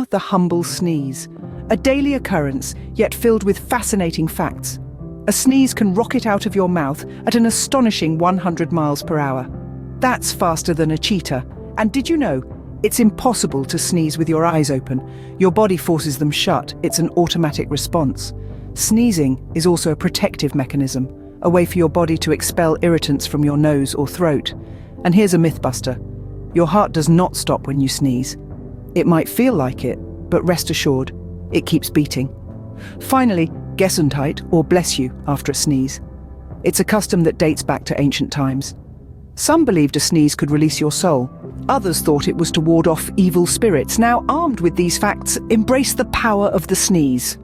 the humble sneeze. A daily occurrence, yet filled with fascinating facts. A sneeze can rocket out of your mouth at an astonishing 100 miles per hour. That's faster than a cheetah. And did you know, it's impossible to sneeze with your eyes open. Your body forces them shut. It's an automatic response. Sneezing is also a protective mechanism, a way for your body to expel irritants from your nose or throat. And here's a mythbuster. Your heart does not stop when you sneeze. It might feel like it, but rest assured, it keeps beating. Finally, Gesundheit, or bless you, after a sneeze. It's a custom that dates back to ancient times. Some believed a sneeze could release your soul. Others thought it was to ward off evil spirits. Now, armed with these facts, embrace the power of the sneeze.